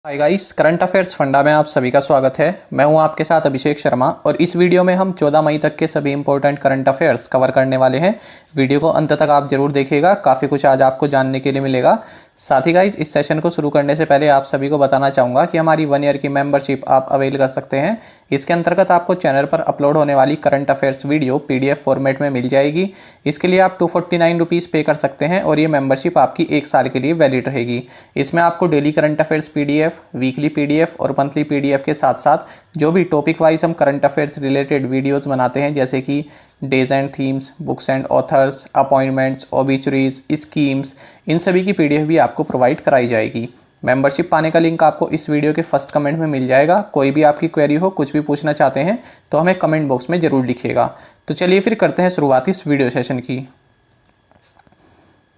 Hi guys, current affairs funda में आप सभी का स्वागत है। मैं हूं आपके साथ अभिषेक शर्मा और इस वीडियो में हम 14 मई तक के सभी इंपॉर्टेंट करंट अफेयर्स कवर करने वाले हैं। वीडियो को अंत तक आप जरूर देखिएगा, काफ़ी कुछ आज आपको जानने के लिए मिलेगा। साथ ही गाइस, इस सेशन को शुरू करने से पहले आप सभी को बताना चाहूँगा कि हमारी 1 ईयर की मेंबरशिप आप अवेल कर सकते हैं। इसके अंतर्गत आपको चैनल पर अपलोड होने वाली current affairs video PDF format में मिल जाएगी। इसके लिए आप 249 रुपीज़ पे कर सकते हैं और ये मेंबरशिप आपकी 1 साल के लिए वैलिड रहेगी। इसमें आपको daily current affairs PDF, weekly PDF और मंथली PDF के साथ साथ जो भी टॉपिक वाइज हम करंट अफेयर्स रिलेटेड वीडियोस बनाते हैं, जैसे कि days and themes, books and authors, appointments, obituaries, schemes, इन सभी की PDF भी आपको प्रोवाइड कराई जाएगी। मेंबरशिप पाने का लिंक आपको इस वीडियो के फर्स्ट कमेंट में मिल जाएगा। कोई भी आपकी क्वेरी हो, कुछ भी पूछना चाहते हैं तो हमें कमेंट बॉक्स में ज़रूर लिखिएगा। तो चलिए फिर करते हैं शुरुआत इस वीडियो सेशन की।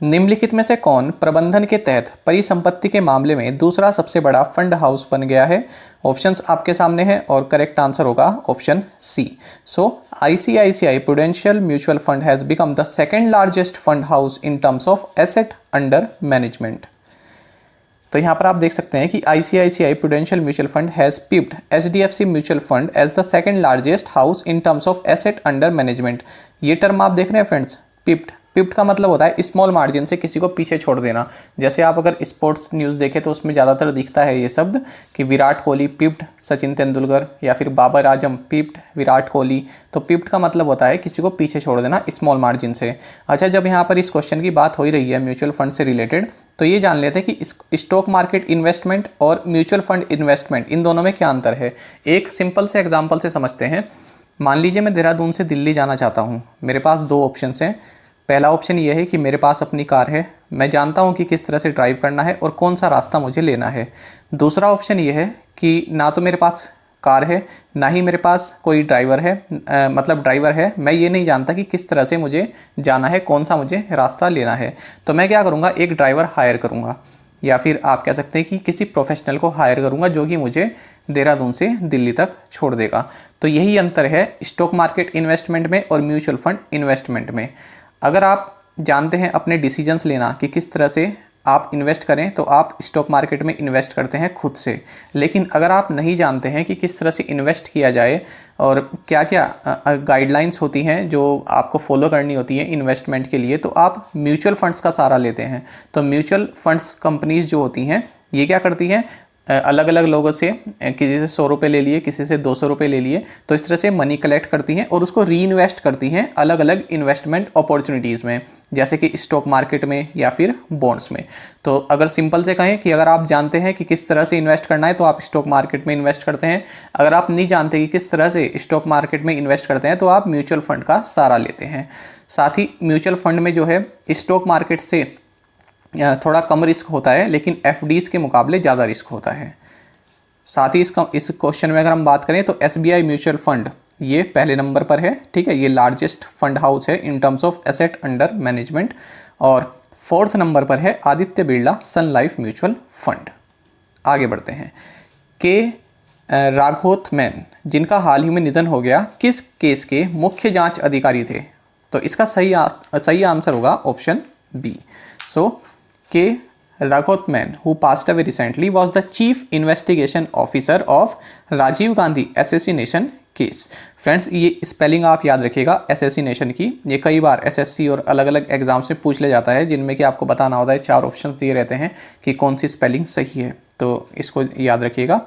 निम्नलिखित में से कौन प्रबंधन के तहत परिसंपत्ति के मामले में दूसरा सबसे बड़ा फंड हाउस बन गया है? ऑप्शंस आपके सामने हैं और करेक्ट आंसर होगा option C. So ICICI Prudential mutual fund has become the second largest fund house in terms of asset under management. तो यहाँ पर आप देख सकते हैं कि ICICI Prudential mutual fund has pipped HDFC mutual fund as the second largest house in terms of asset under management. ये term आप देख रहे हैं फ्रेंड्स, पिप्ड। पिप्ड का मतलब होता है स्मॉल मार्जिन से किसी को पीछे छोड़ देना। जैसे आप अगर स्पोर्ट्स न्यूज़ देखें तो उसमें ज़्यादातर दिखता है ये शब्द कि विराट कोहली पिप्ड सचिन तेंदुलकर, या फिर बाबर आजम पिप्ड विराट कोहली। तो पिप्ड का मतलब होता है किसी को पीछे छोड़ देना स्मॉल मार्जिन से। अच्छा, जब यहाँ पर इस क्वेश्चन की बात हो ही रही है म्यूचुअल फंड से रिलेटेड, तो ये जान लेते हैं कि स्टॉक मार्केट इन्वेस्टमेंट और म्यूचुअल फंड इन्वेस्टमेंट, इन दोनों में क्या अंतर है। एक सिंपल से एग्जाम्पल से समझते हैं। मान लीजिए मैं देहरादून से दिल्ली जाना चाहता हूँ। मेरे पास 2 ऑप्शन हैं। पहला ऑप्शन ये है कि मेरे पास अपनी कार है, मैं जानता हूँ कि किस तरह से ड्राइव करना है और कौन सा रास्ता मुझे लेना है। दूसरा ऑप्शन ये है कि ना तो मेरे पास कार है, ना ही मेरे पास कोई ड्राइवर है, मतलब ड्राइवर है, मैं ये नहीं जानता कि किस तरह से मुझे जाना है, कौन सा मुझे रास्ता लेना है। तो मैं क्या करूँगा, एक ड्राइवर हायर करूँगा, या फिर आप कह सकते हैं कि किसी प्रोफेशनल को हायर करूँगा जो कि मुझे देहरादून से दिल्ली तक छोड़ देगा। तो यही अंतर है स्टॉक मार्केट इन्वेस्टमेंट में और म्यूचुअल फंड इन्वेस्टमेंट में। अगर आप जानते हैं अपने डिसीजंस लेना कि किस तरह से आप इन्वेस्ट करें, तो आप स्टॉक मार्केट में इन्वेस्ट करते हैं खुद से। लेकिन अगर आप नहीं जानते हैं कि किस तरह से इन्वेस्ट किया जाए और क्या क्या गाइडलाइंस होती हैं जो आपको फॉलो करनी होती है इन्वेस्टमेंट के लिए, तो आप म्यूचुअल फंड्स का सहारा लेते हैं। तो म्यूचुअल फंड्स कंपनीज जो होती हैं, ये क्या करती हैं, अलग अलग लोगों से, किसी से 100 रुपये ले लिए, किसी से 200 रुपये ले लिए, तो इस तरह से मनी कलेक्ट करती हैं और उसको री इन्वेस्ट करती हैं अलग अलग इन्वेस्टमेंट अपॉर्चुनिटीज़ में, जैसे कि स्टॉक मार्केट में या फिर बॉन्ड्स में। तो अगर सिंपल से कहें कि अगर आप जानते हैं कि किस तरह से इन्वेस्ट करना है तो आप स्टॉक मार्केट में इन्वेस्ट करते हैं। अगर आप नहीं जानते कि किस तरह से स्टॉक मार्केट में इन्वेस्ट करते हैं तो आप म्यूचुअल फंड का सहारा लेते हैं। साथ ही म्यूचुअल फंड में जो है स्टॉक मार्केट से थोड़ा कम रिस्क होता है, लेकिन FDs के मुकाबले ज़्यादा रिस्क होता है। साथ ही इस क्वेश्चन में अगर हम बात करें तो SBI म्यूचुअल फंड ये पहले नंबर पर है, ठीक है, ये लार्जेस्ट फंड हाउस है इन terms of asset under management. और 4th नंबर पर है आदित्य बिरला सन लाइफ म्यूचुअल फंड। आगे बढ़ते हैं। के राघोथमैन, जिनका हाल ही में निधन हो गया, किस केस के मुख्य जांच अधिकारी थे? तो इसका सही आंसर होगा ऑप्शन बी। सो के Raghotman, who passed away recently, was the chief investigation officer of Rajiv Gandhi assassination case. Friends, ये स्पेलिंग आप याद रखिएगा assassination की। ये कई बार SSC और अलग अलग एग्जाम्स में पूछ ले जाता है, जिनमें कि आपको बताना होता है, 4 ऑप्शन दिए रहते हैं कि कौन सी स्पेलिंग सही है, तो इसको याद रखिएगा।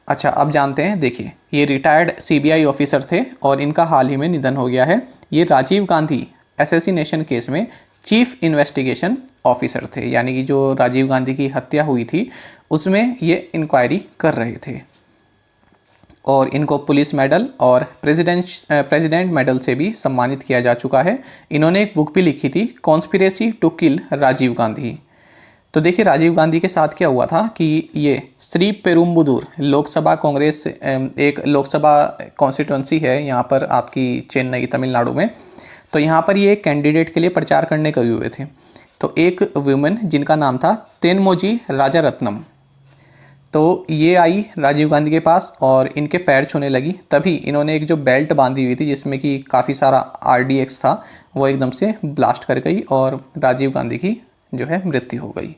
अच्छा, अब जानते हैं। देखिए, ये रिटायर्ड CBI ऑफिसर थे और इनका हाल ही में निधन हो गया है। ये राजीव गांधी assassination केस में चीफ इन्वेस्टिगेशन ऑफिसर थे, यानी कि जो राजीव गांधी की हत्या हुई थी उसमें ये इंक्वायरी कर रहे थे। और इनको पुलिस मेडल और प्रेसिडेंट मेडल से भी सम्मानित किया जा चुका है। इन्होंने एक बुक भी लिखी थी, conspiracy to kill Rajiv Gandhi. तो देखिए, राजीव गांधी के साथ क्या हुआ था कि ये श्री पेरुम्बुदूर लोकसभा कांग्रेस, एक लोकसभा कॉन्स्टिट्यूंसी है यहाँ पर आपकी चेन्नई तमिलनाडु में। तो यहाँ पर ये एक कैंडिडेट के लिए प्रचार करने गए हुए थे। तो एक वुमेन जिनका नाम था तेनमोजी राजारत्नम, तो ये आई राजीव गांधी के पास और इनके पैर छूने लगी। तभी इन्होंने एक जो बेल्ट बांधी हुई थी जिसमें कि काफ़ी सारा RDX था, वो एकदम से ब्लास्ट कर गई और राजीव गांधी की जो है मृत्यु हो गई।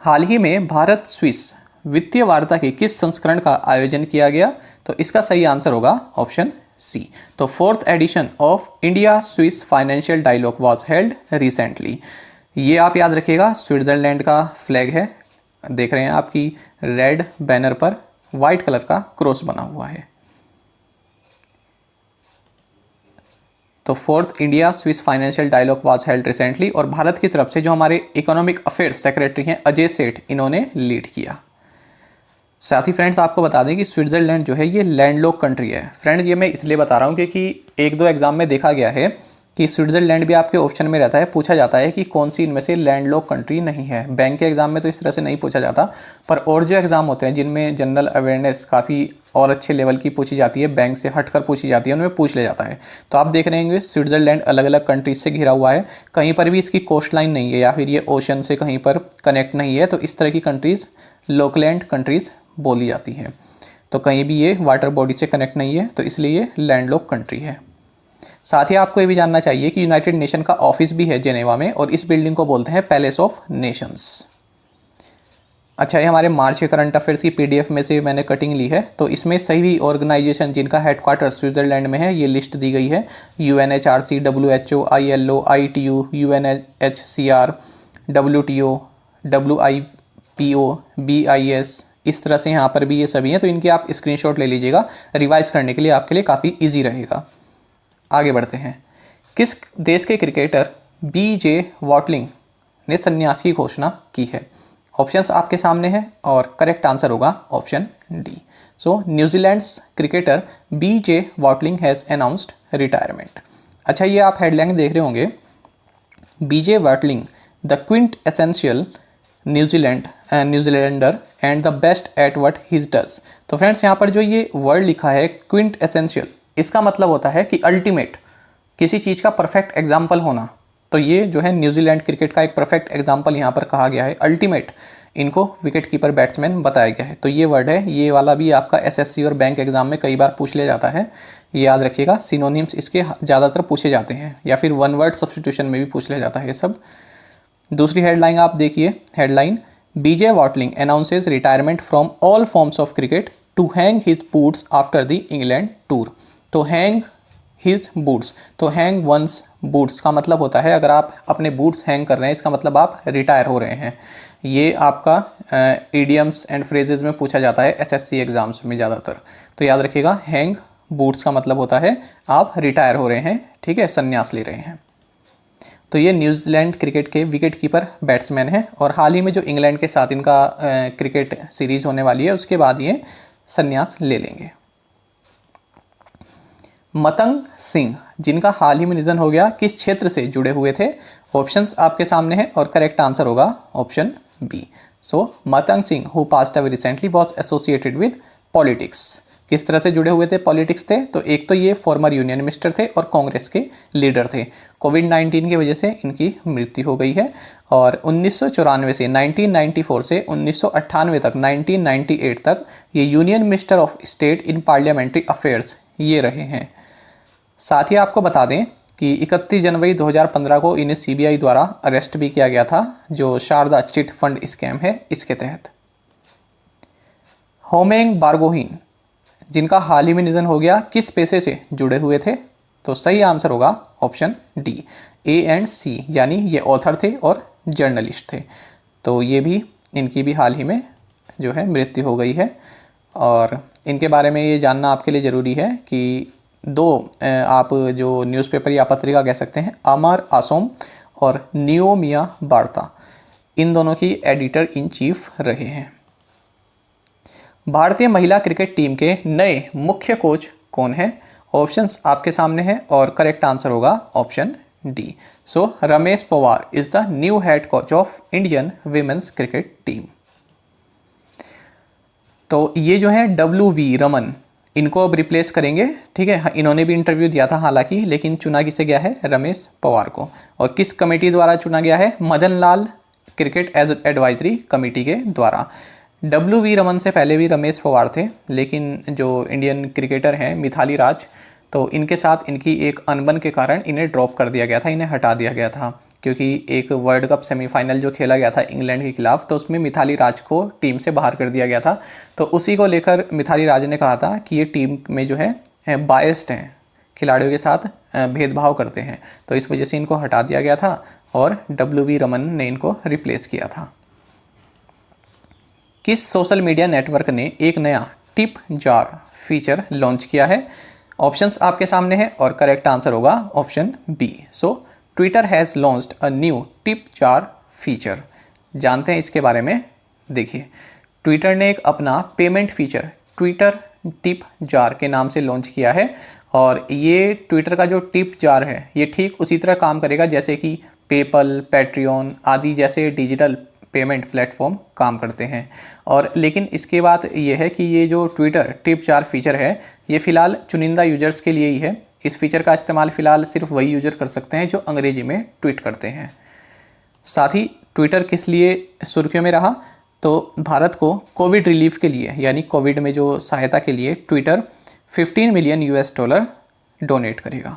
हाल ही में भारत स्विस वित्तीय वार्ता के किस संस्करण का आयोजन किया गया? तो इसका सही आंसर होगा ऑप्शन सी। तो fourth edition of India Swiss financial dialogue was held recently. ये आप याद रखिएगा, स्विट्जरलैंड का फ्लैग है, देख रहे हैं आपकी रेड बैनर पर वाइट कलर का क्रॉस बना हुआ है। तो fourth India Swiss financial dialogue was held recently, और भारत की तरफ से जो हमारे इकोनॉमिक अफेयर्स सेक्रेटरी हैं अजय सेठ, इन्होंने लीड किया। साथ ही फ्रेंड्स आपको बता दें कि स्विट्जरलैंड जो है ये लैंडलॉक कंट्री है। फ्रेंड्स ये मैं इसलिए बता रहा हूँ क्योंकि एक दो एग्जाम में देखा गया है कि स्विट्जरलैंड भी आपके ऑप्शन में रहता है, पूछा जाता है कि कौन सी इनमें से लैंडलॉक कंट्री नहीं है। बैंक के एग्जाम में तो इस तरह से नहीं पूछा जाता, पर और जो एग्जाम होते हैं जिनमें जनरल अवेयरनेस काफ़ी और अच्छे लेवल की पूछी जाती है, बैंक से हटकर पूछी जाती है, उनमें पूछ लिया जाता है। तो आप देख रहे होंगे स्विट्जरलैंड अलग अलग कंट्रीज से घिरा हुआ है, कहीं पर भी इसकी कोस्ट लाइन नहीं है या फिर ये ओशन से कहीं पर कनेक्ट नहीं है, तो इस तरह की कंट्रीज़ लोकलैंड कंट्रीज़ बोली जाती हैं। तो कहीं भी ये वाटर बॉडी से कनेक्ट नहीं है, तो इसलिए ये लैंडलॉक कंट्री है। साथ ही आपको ये भी जानना चाहिए कि यूनाइटेड नेशन का ऑफिस भी है जेनेवा में, और इस बिल्डिंग को बोलते हैं पैलेस ऑफ नेशंस। अच्छा, ये हमारे मार्च के करंट अफेयर्स की पीडीएफ में से मैंने कटिंग ली है, तो इसमें सभी ऑर्गेनाइजेशन जिनका हेडक्वार्टर स्विट्जरलैंड में है ये लिस्ट दी गई है। UNHRC, WHO, ILO, ITU, UNHCR, WTO, WIPO, BIS, इस तरह से यहाँ पर भी ये सभी हैं। तो इनकी आप स्क्रीनशॉट ले लीजिएगा, रिवाइज करने के लिए आपके लिए काफ़ी ईजी रहेगा। आगे बढ़ते हैं। किस देश के क्रिकेटर BJ वॉटलिंग ने संन्यास की घोषणा की है? ऑप्शंस आपके सामने हैं और करेक्ट आंसर होगा option D. So New Zealand's cricketer BJ Watling has announced retirement. अच्छा, ये आप हेडलाइन देख रहे होंगे, BJ Watling the Quint essential New Zealander and the best at what he does. तो फ्रेंड्स यहाँ पर जो ये वर्ड लिखा है क्विंट एसेंशियल, इसका मतलब होता है कि अल्टीमेट, किसी चीज़ का परफेक्ट एग्जाम्पल होना। तो ये जो है न्यूजीलैंड क्रिकेट का एक परफेक्ट एग्जाम्पल यहाँ पर कहा गया है, अल्टीमेट। इनको विकेट कीपर बैट्समैन बताया गया है। तो ये वर्ड है, ये वाला भी आपका SSC और बैंक एग्जाम में कई बार पूछ लिया जाता है, ये याद रखिएगा। सिनोनिम्स इसके ज़्यादातर पूछे जाते हैं, या फिर वन वर्ड सब्स्टिट्यूशन में भी पूछ लिया जाता है ये सब। दूसरी हेडलाइन आप देखिए, headline BJ Watling announces retirement from all forms of cricket to hang his boots after the England tour. तो हैंग हिज बूट्स, तो हैंग वंस बूट्स का मतलब होता है अगर आप अपने बूट्स हैंग कर रहे हैं, इसका मतलब आप रिटायर हो रहे हैं। ये आपका इडियम्स एंड फ्रेजेस में पूछा जाता है SSC एग्जाम्स में ज़्यादातर। तो याद रखिएगा, हैंग बूट्स का मतलब होता है आप रिटायर हो रहे हैं, ठीक है, संन्यास ले रहे हैं। तो ये न्यूजीलैंड क्रिकेट के विकेट कीपर बैट्समैन हैं, और हाल ही में जो इंग्लैंड के साथ इनका क्रिकेट सीरीज होने वाली है उसके बाद ये संन्यास ले लेंगे। मतंग सिंह, जिनका हाल ही में निधन हो गया, किस क्षेत्र से जुड़े हुए थे? ऑप्शंस आपके सामने हैं और करेक्ट आंसर होगा option B. So Matang Singh who passed away recently was associated with politics. किस तरह से जुड़े हुए थे? पॉलिटिक्स थे। तो एक तो ये फॉर्मर यूनियन मिनिस्टर थे और कांग्रेस के लीडर थे। कोविड-19 की वजह से इनकी मृत्यु हो गई है, और 1994 से 1994 से 1998 तक 1998 तक ये union minister of state in parliamentary affairs ये रहे हैं। साथ ही आपको बता दें कि 31 जनवरी 2015 को इन्हें CBI द्वारा अरेस्ट भी किया गया था, जो शारदा चिट फंड स्कैम है इसके तहत। होमेंग बारगोहेन, जिनका हाल ही में निधन हो गया, किस पेशे से जुड़े हुए थे? तो सही आंसर होगा option D, A and C, यानी ये ऑथर थे और जर्नलिस्ट थे। तो ये भी, इनकी भी हाल ही में जो है मृत्यु हो गई है। और इनके बारे में ये जानना आपके लिए ज़रूरी है कि दो आप जो न्यूज़पेपर या पत्रिका कह सकते हैं, अमर असोम और नियोमिया वार्ता, इन दोनों की एडिटर इन चीफ रहे हैं। भारतीय महिला क्रिकेट टीम के नए मुख्य कोच कौन है? ऑप्शंस आपके सामने हैं और करेक्ट आंसर होगा option D. So Ramesh Pawar is the new head coach of Indian women's cricket team. तो ये जो है WV रमन, इनको अब रिप्लेस करेंगे, ठीक है। इन्होंने भी इंटरव्यू दिया था हालांकि, लेकिन चुना किसे गया है? रमेश पवार को। और किस कमेटी द्वारा चुना गया है? Madan Lal cricket as advisory committee के द्वारा। WV रमन से पहले भी रमेश पवार थे, लेकिन जो इंडियन क्रिकेटर हैं मिथाली राज, तो इनके साथ इनकी एक अनबन के कारण इन्हें ड्रॉप कर दिया गया था, इन्हें हटा दिया गया था। क्योंकि एक वर्ल्ड कप सेमीफाइनल जो खेला गया था इंग्लैंड के खिलाफ, तो उसमें मिथाली राज को टीम से बाहर कर दिया गया था। तो उसी को लेकर मिथाली राज ने कहा था कि ये टीम में जो है बायस्ड हैं, खिलाड़ियों के साथ भेदभाव करते हैं, तो इस वजह से इनको हटा दिया गया था और डब्ल्यू रमन ने इनको रिप्लेस किया था। किस सोशल मीडिया नेटवर्क ने एक नया टिप जार फीचर लॉन्च किया है? ऑप्शंस आपके सामने हैं और करेक्ट आंसर होगा option B. So Twitter has launched a new tip jar feature. जानते हैं इसके बारे में। देखिए, ट्विटर ने एक अपना payment feature Twitter tip jar के नाम से लॉन्च किया है, और ये ट्विटर का जो टिप जार है ये ठीक उसी तरह काम करेगा जैसे कि पेपल, पैट्रियन आदि जैसे डिजिटल पेमेंट प्लेटफॉर्म काम करते हैं। और लेकिन इसके बाद ये है कि ये जो ट्विटर टिप जार फीचर है ये फ़िलहाल चुनिंदा यूजर्स के लिए ही है। इस फीचर का इस्तेमाल फ़िलहाल सिर्फ वही यूज़र कर सकते हैं जो अंग्रेजी में ट्वीट करते हैं। साथ ही ट्विटर किस लिए सुर्खियों में रहा? तो भारत को कोविड रिलीफ के लिए, यानी कोविड में जो सहायता के लिए ट्विटर $15 मिलियन डोनेट करेगा।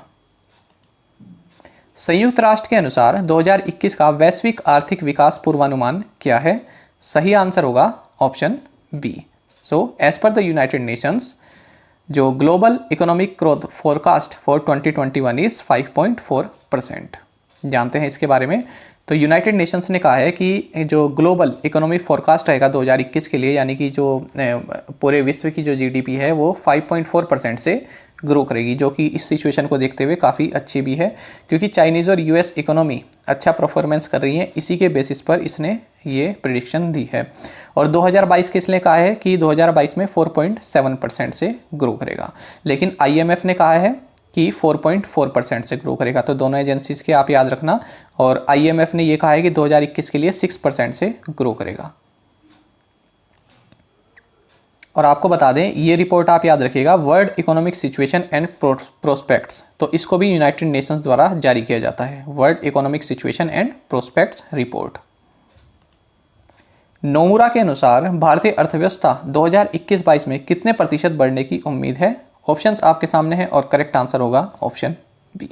संयुक्त राष्ट्र के अनुसार 2021 का वैश्विक आर्थिक विकास पूर्वानुमान क्या है? सही आंसर होगा option B. So as per the United Nations, जो global economic growth forecast for 2021 is 5.4%। जानते हैं इसके बारे में। तो यूनाइटेड नेशंस ने कहा है कि जो ग्लोबल इकोनॉमिक फोरकास्ट रहेगा 2021 के लिए, यानी कि जो पूरे विश्व की जो जीडीपी है वो 5.4% से ग्रो करेगी, जो कि इस सिचुएशन को देखते हुए काफ़ी अच्छी भी है, क्योंकि चाइनीज़ और यूएस इकोनॉमी अच्छा परफॉर्मेंस कर रही है। इसी के बेसिस पर इसने ये प्रेडिक्शन दी है। और 2022 के इसने कहा है कि 2022 में 4.7% से ग्रो करेगा, लेकिन IMF ने कहा है कि 4.4% से ग्रो करेगा। तो दोनों एजेंसीज के आप याद रखना। और IMF ने ये कहा है कि 2021 के लिए 6% से ग्रो करेगा। और आपको बता दें, ये रिपोर्ट आप याद रखिएगा, world economic situation and prospects, तो इसको भी यूनाइटेड नेशंस द्वारा जारी किया जाता है, world economic situation and prospects report. Nomura के अनुसार भारतीय अर्थव्यवस्था 2021-22 में कितने प्रतिशत बढ़ने की उम्मीद है? ऑप्शंस आपके सामने हैं और करेक्ट आंसर होगा ऑप्शन बी।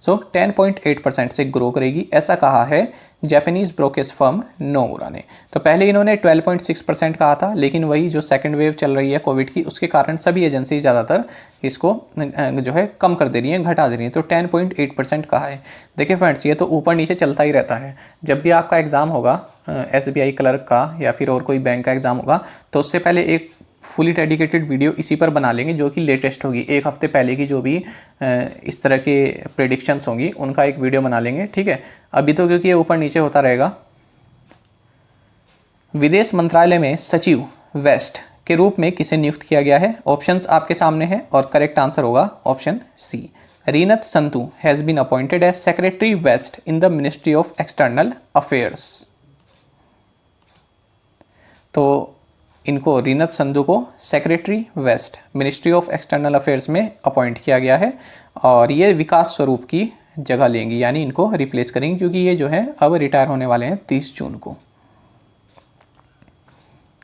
सो 10.8% से ग्रो करेगी, ऐसा कहा है जापानीज ब्रोकेज फर्म नोमुरा ने। तो पहले इन्होंने 12.6% कहा था, लेकिन वही जो सेकंड वेव चल रही है कोविड की, उसके कारण सभी एजेंसी ज़्यादातर इसको जो है कम कर दे रही हैं, घटा दे रही हैं। तो 10.8% कहा है। देखिए फ्रेंड्स, ये तो ऊपर नीचे चलता ही रहता है। जब भी आपका एग्ज़ाम होगा SBI क्लर्क का या फिर और कोई बैंक का एग्ज़ाम होगा, तो उससे पहले एक फुली डेडिकेटेड वीडियो इसी पर बना लेंगे, जो कि लेटेस्ट होगी। एक हफ्ते पहले की जो भी इस तरह के प्रेडिक्शंस होंगी उनका एक वीडियो बना लेंगे, ठीक है। अभी तो क्योंकि ये ऊपर नीचे होता रहेगा। विदेश मंत्रालय में सचिव वेस्ट के रूप में किसे नियुक्त किया गया है? ऑप्शंस आपके सामने हैं और करेक्ट आंसर होगा option C. Reenat Sandhu has been appointed as secretary west in the Ministry of external Affairs. तो इनको, रीनत संधू को secretary west ministry of external affairs में अपॉइंट किया गया है, और ये विकास स्वरूप की जगह लेंगी, यानी इनको रिप्लेस करेंगे, क्योंकि ये जो है अब रिटायर होने वाले हैं 30 जून को।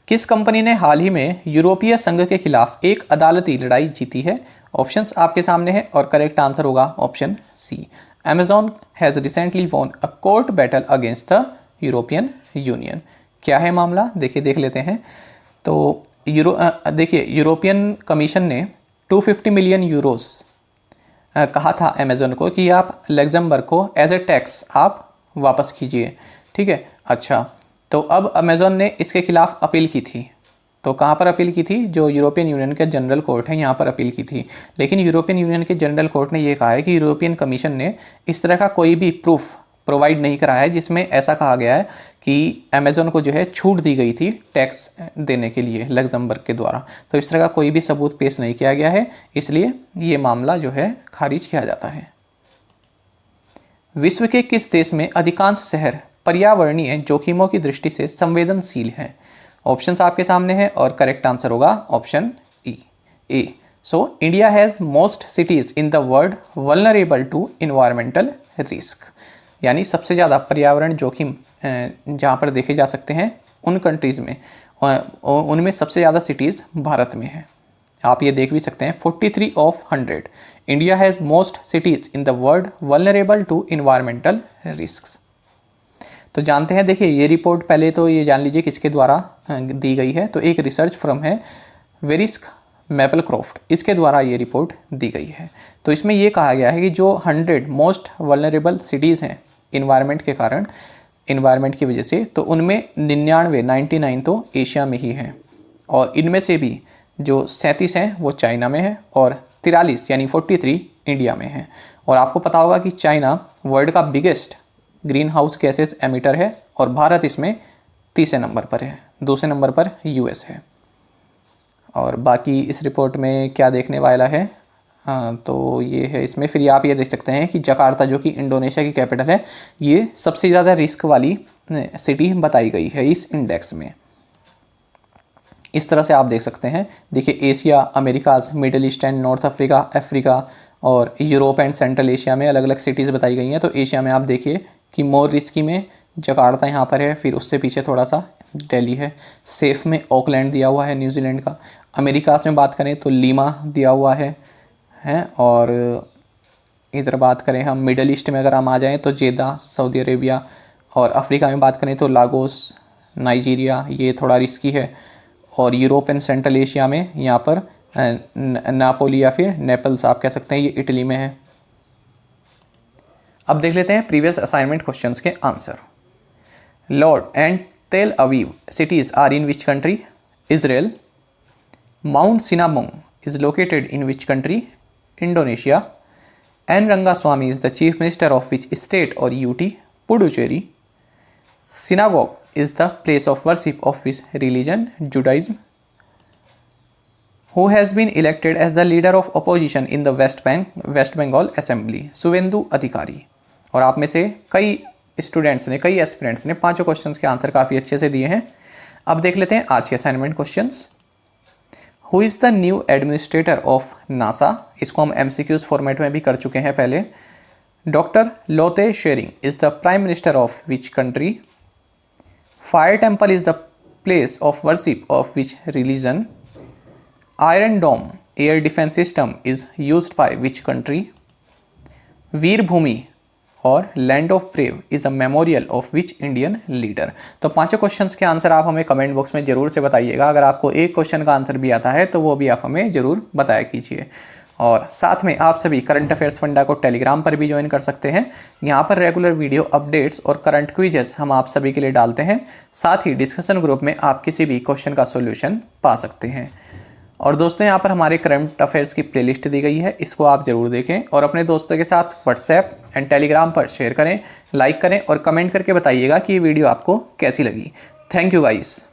किस कंपनी ने हाल ही में यूरोपीय संघ के खिलाफ एक अदालती लड़ाई जीती है? ऑप्शंस आपके सामने हैं और करेक्ट आंसर होगा option C. Amazon has recently won a court battle against the European Union. क्या है मामला? देखिए, देख लेते हैं। तो देखिए, यूरोपियन कमीशन ने 250 मिलियन यूरोस कहा था अमेज़न को कि आप लग्जमबर्ग को एज ए टैक्स आप वापस कीजिए, ठीक है। अच्छा, तो अब अमेज़न ने इसके खिलाफ अपील की थी। तो कहाँ पर अपील की थी? जो यूरोपियन यूनियन के जनरल कोर्ट है, यहाँ पर अपील की थी। लेकिन यूरोपियन यूनियन के जनरल कोर्ट ने ये कहा है कि यूरोपियन कमीशन ने इस तरह का कोई भी प्रूफ प्रोवाइड नहीं करा है जिसमें ऐसा कहा गया है कि अमेज़न को जो है छूट दी गई थी टैक्स देने के लिए लग्जमबर्ग के द्वारा। तो इस तरह का कोई भी सबूत पेश नहीं किया गया है, इसलिए ये मामला जो है खारिज किया जाता है। विश्व के किस देश में अधिकांश शहर पर्यावरणीय जोखिमों की दृष्टि से संवेदनशील हैं? ऑप्शंस आपके सामने हैं और करेक्ट आंसर होगा option A. So India has most cities in the world vulnerable to environmental risk, यानी सबसे ज़्यादा पर्यावरण जोखिम जहाँ पर देखे जा सकते हैं उन कंट्रीज़ में, उनमें सबसे ज़्यादा सिटीज़ भारत में है। आप ये देख भी सकते हैं, 43 of 100 India has most cities in the world vulnerable to environmental risk. तो जानते हैं, देखिए ये रिपोर्ट पहले तो ये जान लीजिए किसके द्वारा दी गई है। तो एक रिसर्च फर्म है वेरिस्क मैपलक्रॉफ्ट, इसके द्वारा ये रिपोर्ट दी गई है। तो इसमें ये कहा गया है कि जो 100 मोस्ट वल्नरेबल सिटीज़ हैं इन्वायरमेंट के कारण, इन्वायरमेंट की वजह से, तो उनमें 99 तो एशिया में ही हैं, और इनमें से भी जो 37 हैं वो चाइना में है, और 43 यानी 43 इंडिया में है। और आपको पता होगा कि चाइना वर्ल्ड का biggest green house gases emitter है, और भारत इसमें तीसरे नंबर पर है, दूसरे नंबर पर यूएस है। और बाकी इस रिपोर्ट में क्या देखने वाला है, तो ये है इसमें। फिर आप ये देख सकते हैं कि जकार्ता जो कि इंडोनेशिया की कैपिटल है, ये सबसे ज़्यादा रिस्क वाली सिटी बताई गई है इस इंडेक्स में। इस तरह से आप देख सकते हैं। देखिए Asia, Americas, Middle East and North Africa, Africa और यूरोप एंड सेंट्रल एशिया में अलग अलग सिटीज़ बताई गई हैं। तो एशिया में आप देखिए कि मोर रिस्की में जकार्ता यहाँ पर है, फिर उससे पीछे थोड़ा सा दिल्ली है। सेफ में ऑकलैंड दिया हुआ है न्यूजीलैंड का। अमेरिका में बात करें तो लीमा दिया हुआ है। और इधर बात करें हम मिडल ईस्ट में अगर हम आ जाएं तो जेदा सऊदी अरेबिया, और अफ्रीका में बात करें तो लागोस नाइजीरिया, ये थोड़ा रिस्की है। और यूरोप एंड सेंट्रल एशिया में यहाँ पर नापोली या फिर नेपल्स आप कह सकते हैं, ये इटली में है। अब देख लेते हैं प्रीवियस असाइनमेंट क्वेश्चंस के आंसर। लॉर्ड एंड तेल Aviv cities are in which country? Israel. Mount Sinabung is located in which country? Indonesia. N. Rangaswamy is the Chief Minister of which state or UT? Puducherry. Synagogue is the place of worship of which religion? Judaism. Who has been elected as the leader of opposition in the West Bengal Assembly? Suvendu Adhikari. और आप में से कई students ने, कई aspirants ने पांचों questions के आंसर काफ़ी अच्छे से दिए हैं। अब देख लेते हैं आज के assignment questions. Who is the new administrator of NASA? इसको हम एमसीक्यूज फॉर्मेट में भी कर चुके हैं पहले। Doctor Lotay Tshering is the prime minister of which country? Fire temple is the place of worship of which religion? Iron Dome air defence system is used by which country? Veer Bhumi और land of brave is a memorial of which Indian leader? तो पांचों questions के answer आप हमें comment box में ज़रूर से बताइएगा। अगर आपको एक क्वेश्चन का आंसर भी आता है तो वो भी आप हमें ज़रूर बताया कीजिए। और साथ में आप सभी करंट अफेयर्स फंडा को टेलीग्राम पर भी ज्वाइन कर सकते हैं। यहाँ पर रेगुलर वीडियो अपडेट्स और करंट क्विजेस हम आप सभी के लिए डालते हैं। साथ ही डिस्कशन ग्रुप में आप किसी भी क्वेश्चन का सोल्यूशन पा सकते हैं। और दोस्तों यहाँ पर हमारे करंट अफेयर्स की प्लेलिस्ट दी गई है, इसको आप ज़रूर देखें और अपने दोस्तों के साथ व्हाट्सएप एंड टेलीग्राम पर शेयर करें, लाइक करें और कमेंट करके बताइएगा कि ये वीडियो आपको कैसी लगी। Thank you guys.